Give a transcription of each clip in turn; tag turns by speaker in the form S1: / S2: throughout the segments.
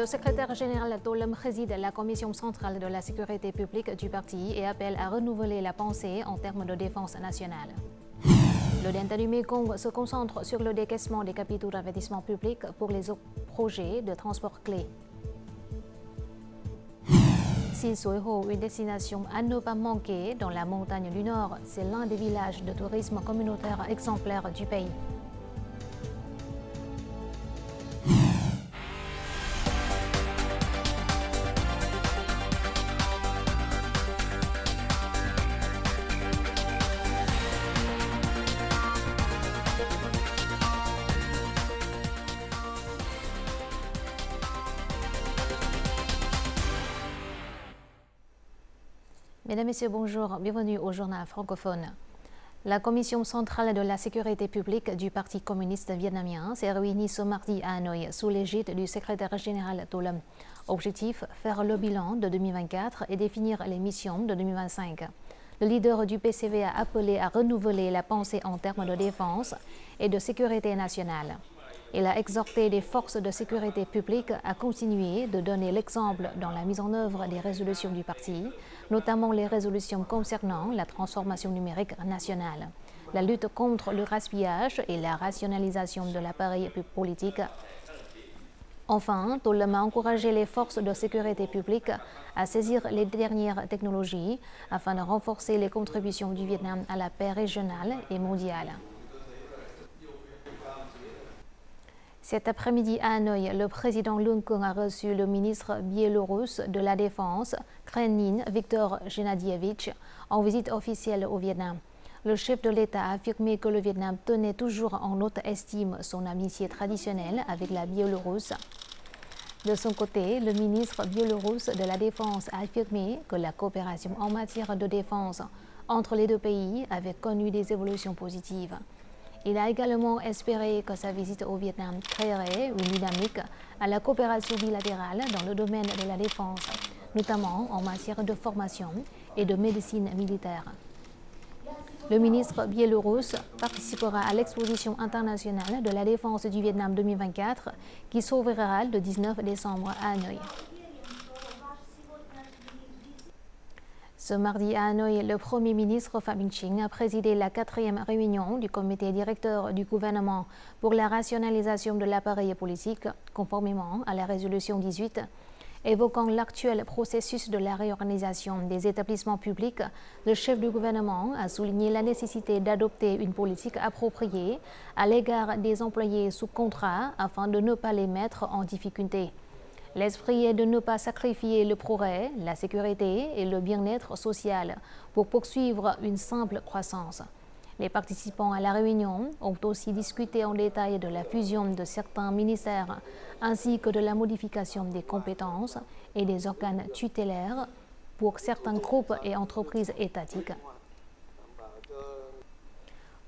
S1: Le secrétaire général Tolem préside la commission centrale de la sécurité publique du parti et appelle à renouveler la pensée en termes de défense nationale. Le delta du Mekong se concentre sur le décaissement des capitaux d'investissement public pour les projets de transport clés. Sisoiho, une destination à ne pas manquer dans la montagne du Nord, c'est l'un des villages de tourisme communautaire exemplaires du pays. Mesdames, Messieurs, bonjour. Bienvenue au journal francophone. La Commission centrale de la sécurité publique du Parti communiste vietnamien s'est réunie ce mardi à Hanoï sous l'égide du secrétaire général Tolem. Objectif, faire le bilan de 2024 et définir les missions de 2025. Le leader du PCV a appelé à renouveler la pensée en termes de défense et de sécurité nationale. Il a exhorté les forces de sécurité publique à continuer de donner l'exemple dans la mise en œuvre des résolutions du parti, notamment les résolutions concernant la transformation numérique nationale, la lutte contre le gaspillage et la rationalisation de l'appareil politique. Enfin, Tolem a encouragé les forces de sécurité publique à saisir les dernières technologies afin de renforcer les contributions du Vietnam à la paix régionale et mondiale. Cet après-midi à Hanoï, le président Lương Cường a reçu le ministre biélorusse de la Défense, Kremlin, Viktor Gennadievich, en visite officielle au Vietnam. Le chef de l'État a affirmé que le Vietnam tenait toujours en haute estime son amitié traditionnelle avec la Biélorusse. De son côté, le ministre biélorusse de la Défense a affirmé que la coopération en matière de défense entre les deux pays avait connu des évolutions positives. Il a également espéré que sa visite au Vietnam créerait une dynamique à la coopération bilatérale dans le domaine de la défense, notamment en matière de formation et de médecine militaire. Le ministre biélorusse participera à l'exposition internationale de la défense du Vietnam 2024 qui s'ouvrira le 19 décembre à Hanoï. Ce mardi à Hanoï, le Premier ministre Phạm Minh Chính a présidé la 4e réunion du comité directeur du gouvernement pour la rationalisation de l'appareil politique, conformément à la résolution 18. Évoquant l'actuel processus de la réorganisation des établissements publics, le chef du gouvernement a souligné la nécessité d'adopter une politique appropriée à l'égard des employés sous contrat afin de ne pas les mettre en difficulté. L'esprit est de ne pas sacrifier le progrès, la sécurité et le bien-être social pour poursuivre une simple croissance. Les participants à la réunion ont aussi discuté en détail de la fusion de certains ministères ainsi que de la modification des compétences et des organes tutélaires pour certains groupes et entreprises étatiques.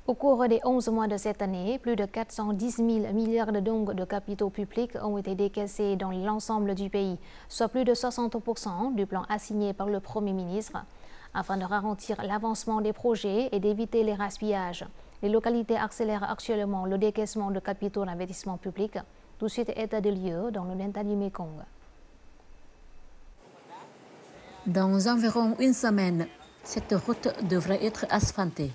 S1: Au cours des 11 mois de cette année, plus de 410 000 milliards de dong de capitaux publics ont été décaissés dans l'ensemble du pays, soit plus de 60% du plan assigné par le Premier ministre. Afin de ralentir l'avancement des projets et d'éviter les gaspillages, les localités accélèrent actuellement le décaissement de capitaux d'investissement public. Tout de suite, état de lieu dans le delta du Mekong.
S2: Dans environ une semaine, cette route devrait être asphaltée.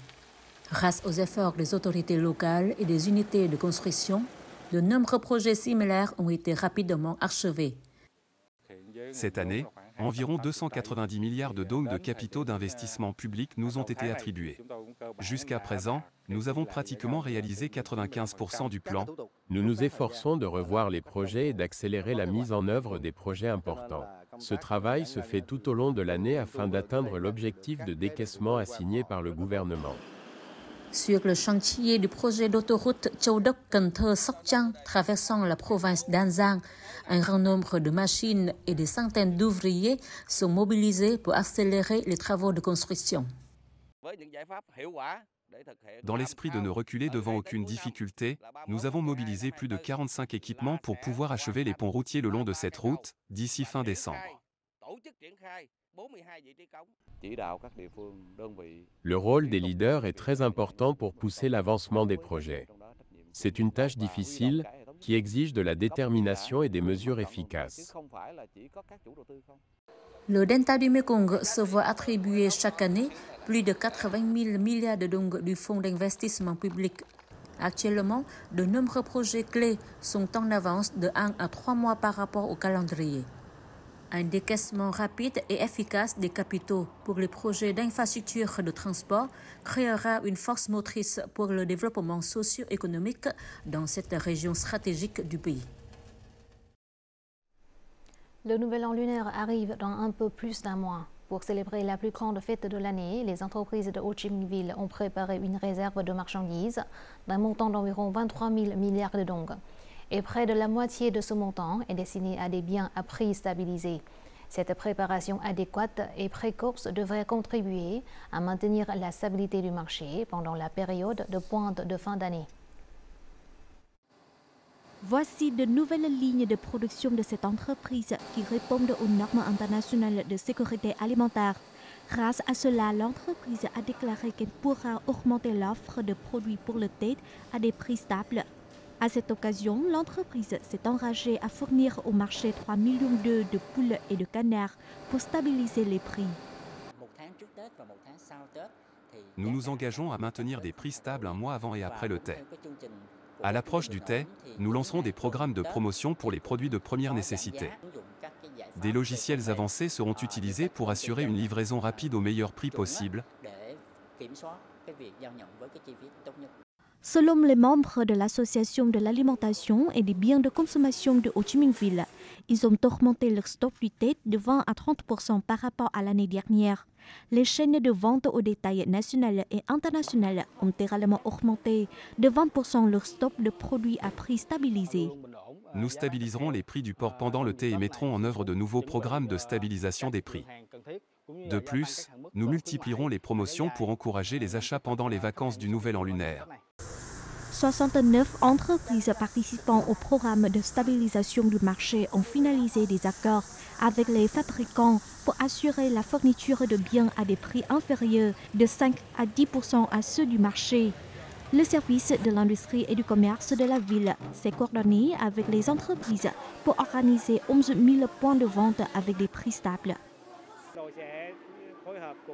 S2: Grâce aux efforts des autorités locales et des unités de construction, de nombreux projets similaires ont été rapidement achevés.
S3: Cette année, environ 290 milliards de dong de capitaux d'investissement public nous ont été attribués. Jusqu'à présent, nous avons pratiquement réalisé 95% du plan.
S4: Nous nous efforçons de revoir les projets et d'accélérer la mise en œuvre des projets importants. Ce travail se fait tout au long de l'année afin d'atteindre l'objectif de décaissement assigné par le gouvernement.
S2: Sur le chantier du projet d'autoroute Châu Đốc - Cần Thơ - Sóc Trăng traversant la province d'An Giang, un grand nombre de machines et des centaines d'ouvriers sont mobilisés pour accélérer les travaux de construction.
S3: Dans l'esprit de ne reculer devant aucune difficulté, nous avons mobilisé plus de 45 équipements pour pouvoir achever les ponts routiers le long de cette route, d'ici fin décembre.
S4: Le rôle des leaders est très important pour pousser l'avancement des projets. C'est une tâche difficile, qui exige de la détermination et des mesures efficaces.
S2: Le delta du Mekong se voit attribuer chaque année plus de 80 000 milliards de dong du Fonds d'investissement public. Actuellement, de nombreux projets clés sont en avance de 1 à 3 mois par rapport au calendrier. Un décaissement rapide et efficace des capitaux pour les projets d'infrastructure de transport créera une force motrice pour le développement socio-économique dans cette région stratégique du pays.
S1: Le nouvel an lunaire arrive dans un peu plus d'un mois. Pour célébrer la plus grande fête de l'année, les entreprises de Ho Chi Minh Ville ont préparé une réserve de marchandises d'un montant d'environ 23 000 milliards de dong. Et près de la moitié de ce montant est destiné à des biens à prix stabilisés. Cette préparation adéquate et précoce devrait contribuer à maintenir la stabilité du marché pendant la période de pointe de fin d'année.
S5: Voici de nouvelles lignes de production de cette entreprise qui répondent aux normes internationales de sécurité alimentaire. Grâce à cela, l'entreprise a déclaré qu'elle pourra augmenter l'offre de produits pour le thé à des prix stables. À cette occasion, l'entreprise s'est engagée à fournir au marché 3 millions d'œufs de poules et de canards pour stabiliser les prix.
S3: Nous nous engageons à maintenir des prix stables un mois avant et après le thé. À l'approche du thé, nous lancerons des programmes de promotion pour les produits de première nécessité. Des logiciels avancés seront utilisés pour assurer une livraison rapide au meilleur prix possible.
S5: Selon les membres de l'Association de l'alimentation et des biens de consommation de Ho Chi Minh Ville, ils ont augmenté leur stock du thé de 20 à 30% par rapport à l'année dernière. Les chaînes de vente au détail nationales et internationales ont également augmenté de 20% leur stock de produits à prix stabilisé.
S3: Nous stabiliserons les prix du porc pendant le thé et mettrons en œuvre de nouveaux programmes de stabilisation des prix. De plus, nous multiplierons les promotions pour encourager les achats pendant les vacances du Nouvel An lunaire.
S5: 69 entreprises participant au programme de stabilisation du marché ont finalisé des accords avec les fabricants pour assurer la fourniture de biens à des prix inférieurs de 5 à 10% à ceux du marché. Le service de l'industrie et du commerce de la ville s'est coordonné avec les entreprises pour organiser 11 000 points de vente avec des prix stables.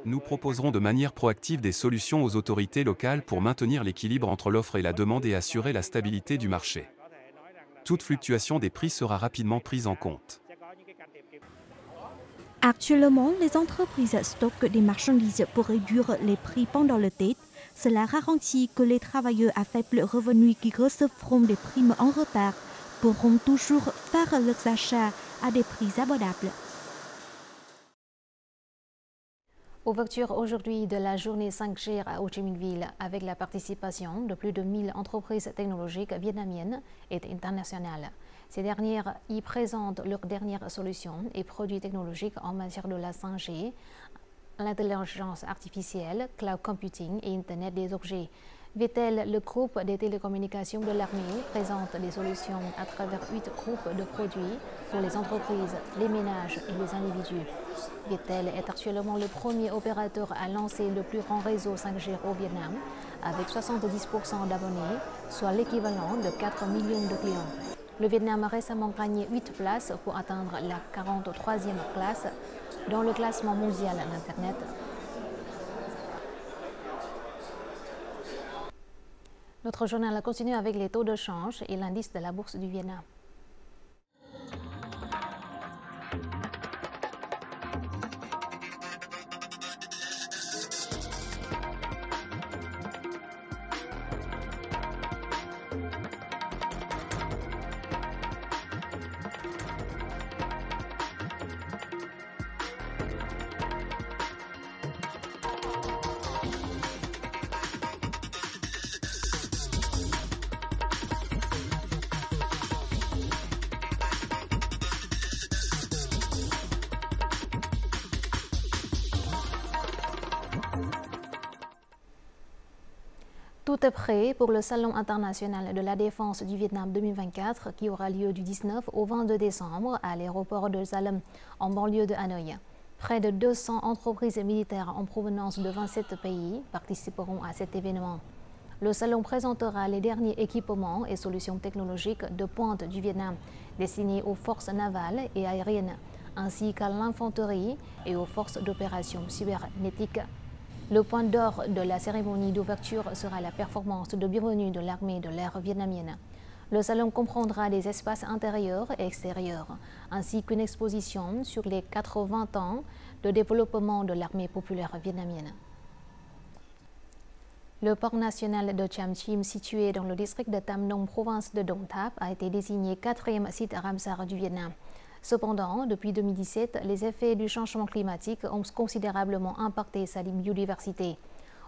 S3: Nous proposerons de manière proactive des solutions aux autorités locales pour maintenir l'équilibre entre l'offre et la demande et assurer la stabilité du marché. Toute fluctuation des prix sera rapidement prise en compte.
S5: Actuellement, les entreprises stockent des marchandises pour réduire les prix pendant le thé. Cela garantit que les travailleurs à faible revenu qui recevront des primes en retard pourront toujours faire leurs achats à des prix abordables.
S1: Ouverture aujourd'hui de la journée 5G à Ho Chi Minh Ville avec la participation de plus de 1000 entreprises technologiques vietnamiennes et internationales. Ces dernières y présentent leurs dernières solutions et produits technologiques en matière de la 5G, l'intelligence artificielle, cloud computing et Internet des objets. Viettel, le groupe des télécommunications de l'armée, présente des solutions à travers 8 groupes de produits pour les entreprises, les ménages et les individus. Viettel est actuellement le premier opérateur à lancer le plus grand réseau 5G au Vietnam, avec 70% d'abonnés, soit l'équivalent de 4 millions de clients. Le Vietnam a récemment gagné 8 places pour atteindre la 43e place dans le classement mondial d'Internet. Notre journal continue avec les taux de change et l'indice de la bourse du Vietnam. Tout est prêt pour le Salon international de la défense du Vietnam 2024 qui aura lieu du 19 au 22 décembre à l'aéroport de Sa Lam, en banlieue de Hanoï. Près de 200 entreprises militaires en provenance de 27 pays participeront à cet événement. Le salon présentera les derniers équipements et solutions technologiques de pointe du Vietnam, destinés aux forces navales et aériennes, ainsi qu'à l'infanterie et aux forces d'opération cybernétiques. Le point d'or de la cérémonie d'ouverture sera la performance de bienvenue de l'armée de l'air vietnamienne. Le salon comprendra des espaces intérieurs et extérieurs, ainsi qu'une exposition sur les 80 ans de développement de l'armée populaire vietnamienne. Le parc national de Cham Chim, situé dans le district de Tam Nông, province de Dong Thap, a été désigné 4e site Ramsar du Vietnam. Cependant, depuis 2017, les effets du changement climatique ont considérablement impacté sa biodiversité.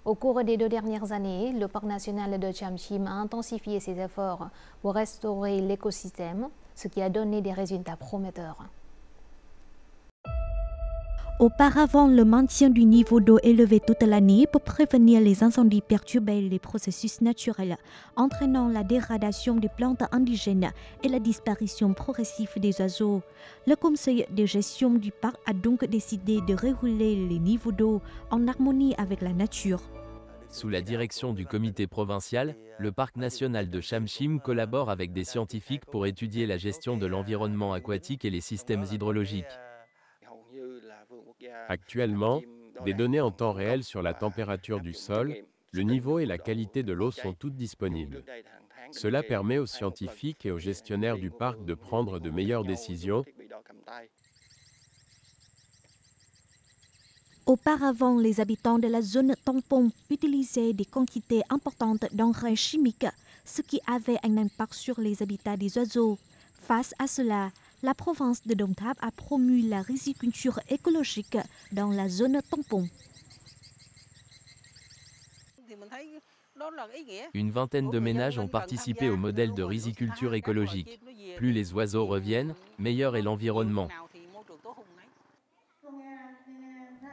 S1: Au cours des 2 dernières années, le parc national de Cham Chim a intensifié ses efforts pour restaurer l'écosystème, ce qui a donné des résultats prometteurs.
S5: Auparavant, le maintien du niveau d'eau élevé toute l'année pour prévenir les incendies perturbait les processus naturels, entraînant la dégradation des plantes indigènes et la disparition progressive des oiseaux. Le conseil de gestion du parc a donc décidé de réguler les niveaux d'eau en harmonie avec la nature.
S6: Sous la direction du comité provincial, le parc national de Cham Chim collabore avec des scientifiques pour étudier la gestion de l'environnement aquatique et les systèmes hydrologiques.
S4: Actuellement, des données en temps réel sur la température du sol, le niveau et la qualité de l'eau sont toutes disponibles. Cela permet aux scientifiques et aux gestionnaires du parc de prendre de meilleures décisions.
S5: Auparavant, les habitants de la zone tampon utilisaient des quantités importantes d'engrais chimiques, ce qui avait un impact sur les habitats des oiseaux. Face à cela, la province de Dong Thap a promu la riziculture écologique dans la zone tampon.
S6: Une vingtaine de ménages ont participé au modèle de riziculture écologique. Plus les oiseaux reviennent, meilleur est l'environnement.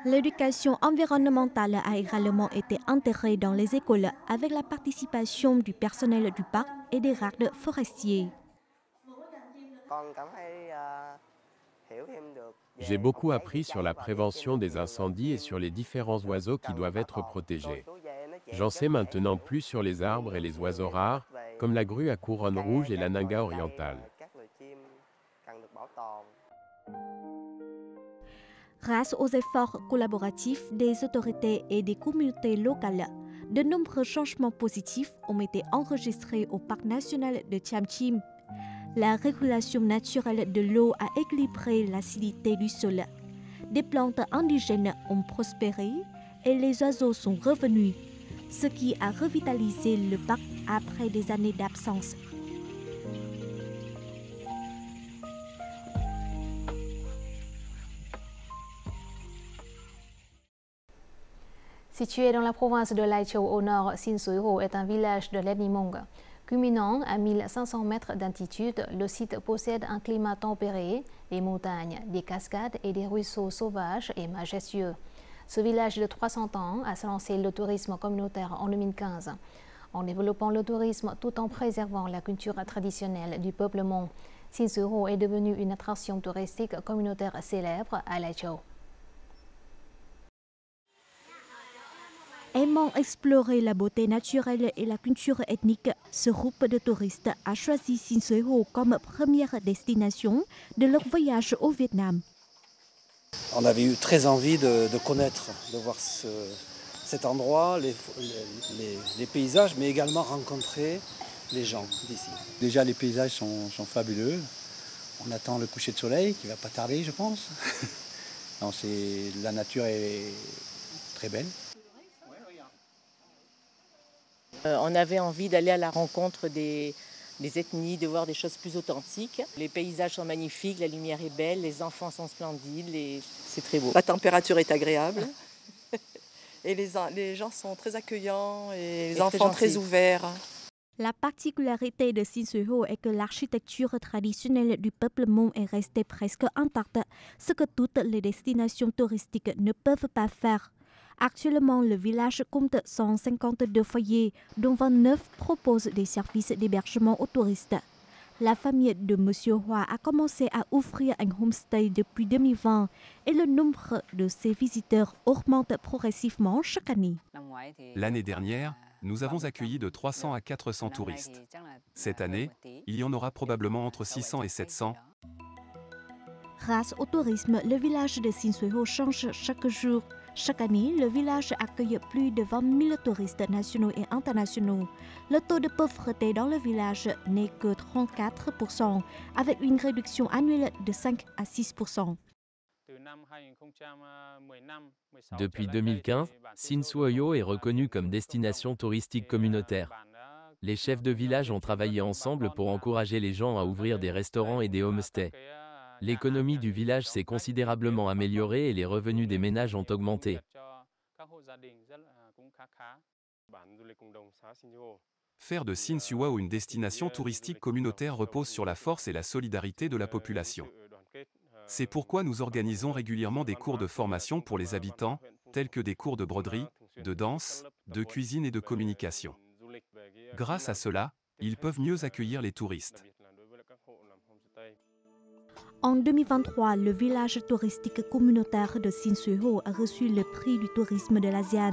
S5: L'éducation environnementale a également été intégrée dans les écoles avec la participation du personnel du parc et des gardes forestiers.
S4: J'ai beaucoup appris sur la prévention des incendies et sur les différents oiseaux qui doivent être protégés. J'en sais maintenant plus sur les arbres et les oiseaux rares, comme la grue à couronne rouge et la naga orientale.
S5: Grâce aux efforts collaboratifs des autorités et des communautés locales, de nombreux changements positifs ont été enregistrés au parc national de Cham Chim. La régulation naturelle de l'eau a équilibré l'acidité du sol. Des plantes indigènes ont prospéré et les oiseaux sont revenus, ce qui a revitalisé le parc après des années d'absence.
S1: Situé dans la province de Lai Châu au nord, Sin Sui Ho est un village de l'ethnie Hmong. Culminant à 1500 mètres d'altitude, le site possède un climat tempéré, des montagnes, des cascades et des ruisseaux sauvages et majestueux. Ce village de 300 ans a lancé le tourisme communautaire en 2015, en développant le tourisme tout en préservant la culture traditionnelle du peuple Hmong. Sin Sui Ho est devenu une attraction touristique communautaire célèbre à Lai Châu.
S5: Aimant explorer la beauté naturelle et la culture ethnique, ce groupe de touristes a choisi Sin Sui Ho comme première destination de leur voyage au Vietnam.
S7: On avait eu très envie de connaître, de voir cet endroit, les paysages, mais également rencontrer les gens d'ici.
S8: Déjà, les paysages sont fabuleux. On attend le coucher de soleil qui ne va pas tarder, je pense. Non, la nature est très belle.
S9: On avait envie d'aller à la rencontre des ethnies, de voir des choses plus authentiques. Les paysages sont magnifiques, la lumière est belle, les enfants sont splendides, c'est très beau.
S10: La température est agréable et les gens sont très accueillants et les enfants très ouverts.
S5: La particularité de Sin Sui Ho est que l'architecture traditionnelle du peuple Hmong est restée presque intacte, ce que toutes les destinations touristiques ne peuvent pas faire. Actuellement, le village compte 152 foyers, dont 29 proposent des services d'hébergement aux touristes. La famille de M. Hoa a commencé à ouvrir un homestay depuis 2020 et le nombre de ses visiteurs augmente progressivement chaque année.
S3: L'année dernière, nous avons accueilli de 300 à 400 touristes. Cette année, il y en aura probablement entre 600 et 700.
S5: Grâce au tourisme, le village de Sinsueho change chaque jour. Chaque année, le village accueille plus de 20 000 touristes nationaux et internationaux. Le taux de pauvreté dans le village n'est que 34%, avec une réduction annuelle de 5 à 6%.
S6: Depuis 2015, Sinsueho est reconnu comme destination touristique communautaire. Les chefs de village ont travaillé ensemble pour encourager les gens à ouvrir des restaurants et des homestays. L'économie du village s'est considérablement améliorée et les revenus des ménages ont augmenté.
S3: Faire de Sinsueho une destination touristique communautaire repose sur la force et la solidarité de la population. C'est pourquoi nous organisons régulièrement des cours de formation pour les habitants, tels que des cours de broderie, de danse, de cuisine et de communication. Grâce à cela, ils peuvent mieux accueillir les touristes.
S5: En 2023, le village touristique communautaire de Sinsueho a reçu le prix du tourisme de l'ASEAN.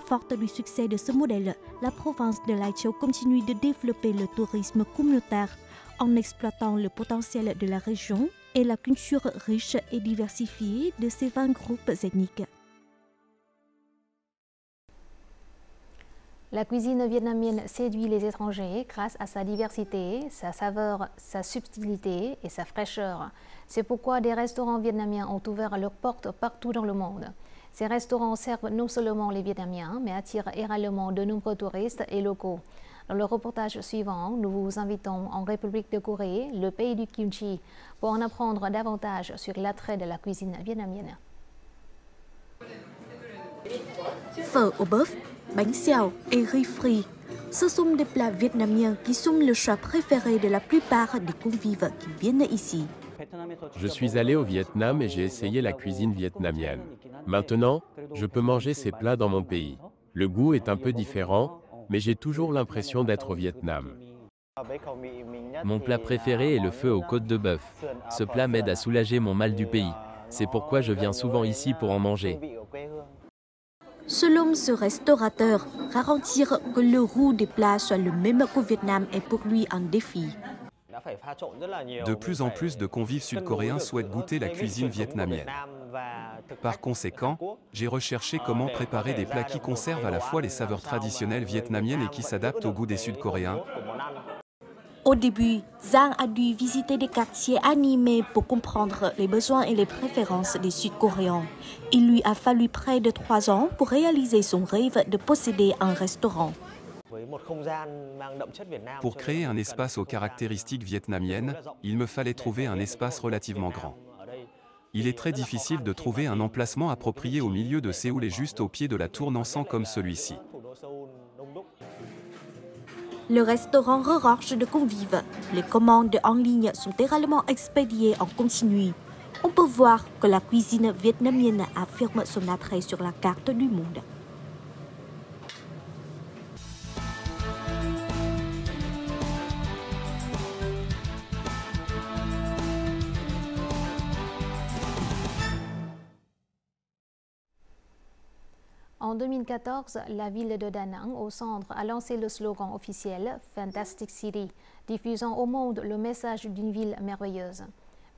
S5: Forte du succès de ce modèle, la province de Lai Châu continue de développer le tourisme communautaire en exploitant le potentiel de la région et la culture riche et diversifiée de ces 20 groupes ethniques.
S1: La cuisine vietnamienne séduit les étrangers grâce à sa diversité, sa saveur, sa subtilité et sa fraîcheur. C'est pourquoi des restaurants vietnamiens ont ouvert leurs portes partout dans le monde. Ces restaurants servent non seulement les Vietnamiens, mais attirent également de nombreux touristes et locaux. Dans le reportage suivant, nous vous invitons en République de Corée, le pays du kimchi, pour en apprendre davantage sur l'attrait de la cuisine vietnamienne.
S5: Phở au bœuf, bánh xèo et riz frit. Ce sont des plats vietnamiens qui sont le choix préféré de la plupart des convives qui viennent ici.
S4: Je suis allé au Vietnam et j'ai essayé la cuisine vietnamienne. Maintenant, je peux manger ces plats dans mon pays. Le goût est un peu différent, mais j'ai toujours l'impression d'être au Vietnam.
S6: Mon plat préféré est le pho aux côtes de bœuf. Ce plat m'aide à soulager mon mal du pays. C'est pourquoi je viens souvent ici pour en manger.
S5: Selon ce restaurateur, garantir que le goût des plats soit le même qu'au Vietnam est pour lui un défi.
S3: De plus en plus de convives sud-coréens souhaitent goûter la cuisine vietnamienne. Par conséquent, j'ai recherché comment préparer des plats qui conservent à la fois les saveurs traditionnelles vietnamiennes et qui s'adaptent au goût des Sud-Coréens.
S5: Au début, Zhang a dû visiter des quartiers animés pour comprendre les besoins et les préférences des Sud-Coréens. Il lui a fallu près de 3 ans pour réaliser son rêve de posséder un restaurant.
S3: Pour créer un espace aux caractéristiques vietnamiennes, il me fallait trouver un espace relativement grand. Il est très difficile de trouver un emplacement approprié au milieu de Séoul et juste au pied de la tour Nansan comme celui-ci.
S5: Le restaurant regorge de convives. Les commandes en ligne sont également expédiées en continu. On peut voir que la cuisine vietnamienne affirme son attrait sur la carte du monde.
S1: En 2014, la ville de Da Nang, au centre, a lancé le slogan officiel « Fantastic City », diffusant au monde le message d'une ville merveilleuse.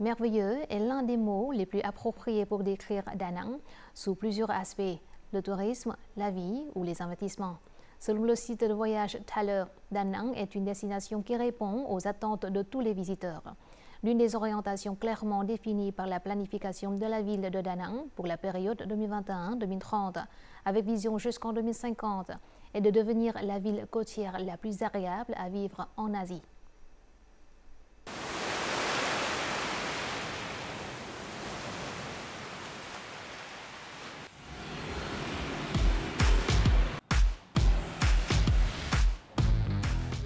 S1: Merveilleux est l'un des mots les plus appropriés pour décrire Da Nang sous plusieurs aspects, le tourisme, la vie ou les investissements. Selon le site de voyage Thaler, Da Nang est une destination qui répond aux attentes de tous les visiteurs. L'une des orientations clairement définies par la planification de la ville de Da Nang pour la période 2021-2030, avec vision jusqu'en 2050, est de devenir la ville côtière la plus agréable à vivre en Asie.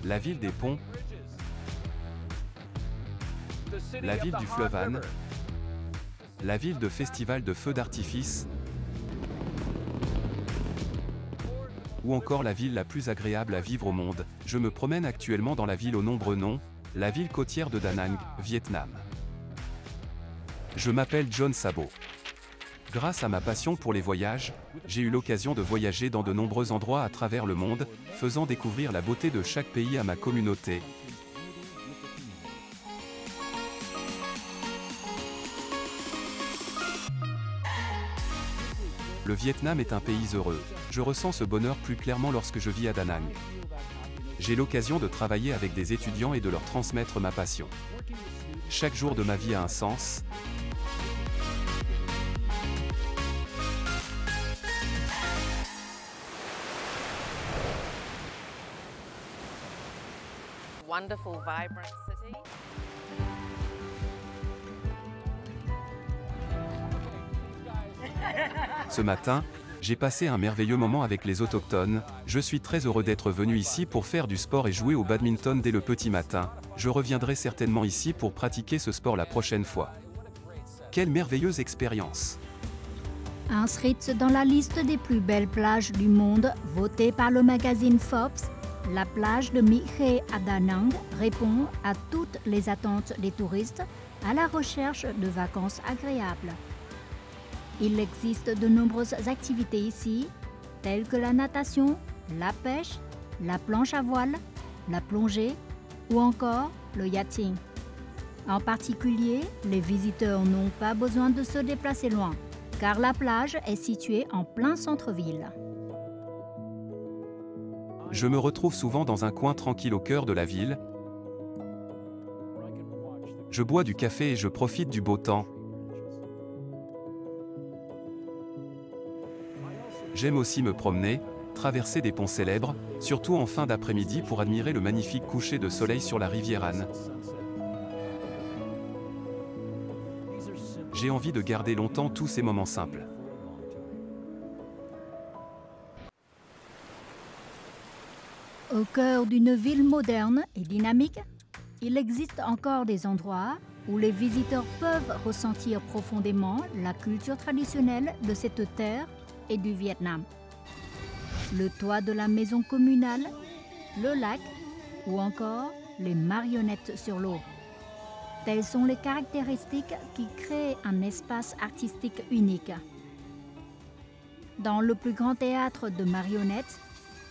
S3: La ville des ponts, la ville du fleuve Han, la ville de festival de feux d'artifice, ou encore la ville la plus agréable à vivre au monde. Je me promène actuellement dans la ville aux nombreux noms, la ville côtière de Da Nang, Vietnam. Je m'appelle John Sabo. Grâce à ma passion pour les voyages, j'ai eu l'occasion de voyager dans de nombreux endroits à travers le monde, faisant découvrir la beauté de chaque pays à ma communauté. Le Vietnam est un pays heureux. Je ressens ce bonheur plus clairement lorsque je vis à Da Nang. J'ai l'occasion de travailler avec des étudiants et de leur transmettre ma passion. Chaque jour de ma vie a un sens.
S11: Wonderful, vibrant city.
S3: Ce matin, j'ai passé un merveilleux moment avec les autochtones. Je suis très heureux d'être venu ici pour faire du sport et jouer au badminton dès le petit matin. Je reviendrai certainement ici pour pratiquer ce sport la prochaine fois. Quelle merveilleuse expérience!
S5: Inscrite dans la liste des plus belles plages du monde, votée par le magazine Forbes, la plage de My Khe à Da Nang répond à toutes les attentes des touristes à la recherche de vacances agréables. Il existe de nombreuses activités ici, telles que la natation, la pêche, la planche à voile, la plongée ou encore le yachting. En particulier, les visiteurs n'ont pas besoin de se déplacer loin, car la plage est située en plein centre-ville.
S3: Je me retrouve souvent dans un coin tranquille au cœur de la ville. Je bois du café et je profite du beau temps. J'aime aussi me promener, traverser des ponts célèbres, surtout en fin d'après-midi pour admirer le magnifique coucher de soleil sur la rivière Han. J'ai envie de garder longtemps tous ces moments simples.
S5: Au cœur d'une ville moderne et dynamique, il existe encore des endroits où les visiteurs peuvent ressentir profondément la culture traditionnelle de cette terre et du Vietnam. Le toit de la maison communale, le lac ou encore les marionnettes sur l'eau. Telles sont les caractéristiques qui créent un espace artistique unique. Dans le plus grand théâtre de marionnettes,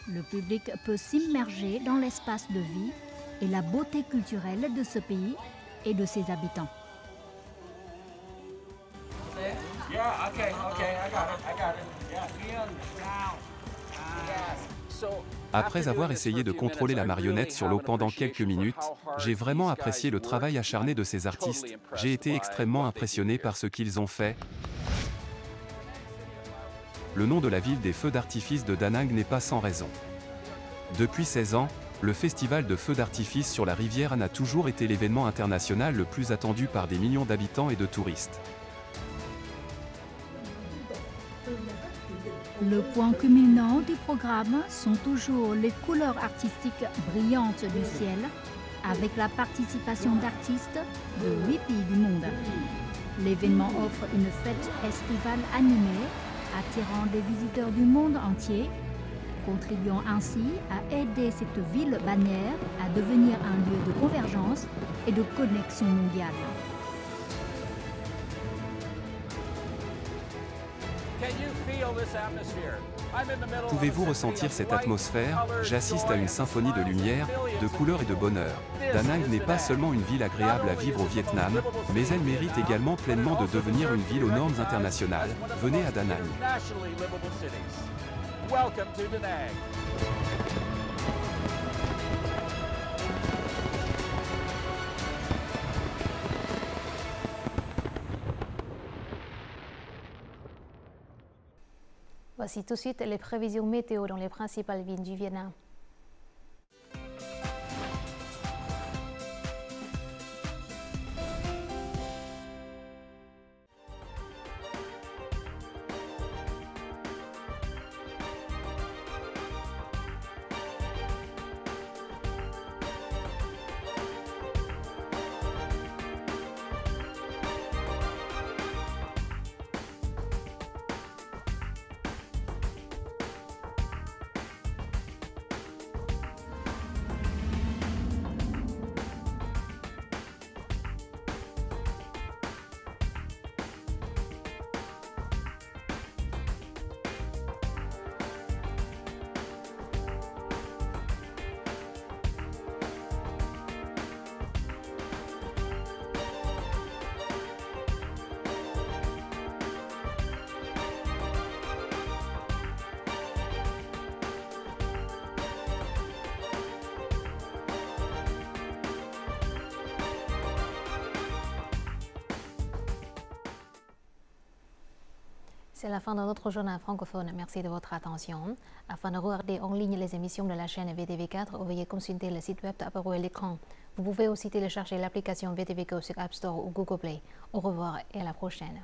S5: le public peut s'immerger dans l'espace de vie et la beauté culturelle de ce pays et de ses habitants.
S3: Après avoir essayé de contrôler la marionnette sur l'eau pendant quelques minutes, j'ai vraiment apprécié le travail acharné de ces artistes. J'ai été extrêmement impressionné par ce qu'ils ont fait. Le nom de la ville des feux d'artifice de Da Nang n'est pas sans raison. Depuis 16 ans, le festival de feux d'artifice sur la rivière Han a toujours été l'événement international le plus attendu par des millions d'habitants et de touristes.
S5: Le point culminant du programme sont toujours les couleurs artistiques brillantes du ciel, avec la participation d'artistes de 8 pays du monde. L'événement offre une fête estivale animée, attirant des visiteurs du monde entier, contribuant ainsi à aider cette ville bannière à devenir un lieu de convergence et de connexion mondiale.
S3: Pouvez-vous ressentir cette atmosphère? J'assiste à une symphonie de lumière, de couleurs et de bonheur. Da Nang n'est pas seulement une ville agréable à vivre au Vietnam, mais elle mérite également pleinement de devenir une ville aux normes internationales. Venez à Da Nang.
S1: Voici tout de suite les prévisions météo dans les principales villes du Vietnam. C'est la fin de notre journal francophone. Merci de votre attention. Afin de regarder en ligne les émissions de la chaîne VTV4, veuillez consulter le site web apparu à l'écran. Vous pouvez aussi télécharger l'application VTV Go sur App Store ou Google Play. Au revoir et à la prochaine.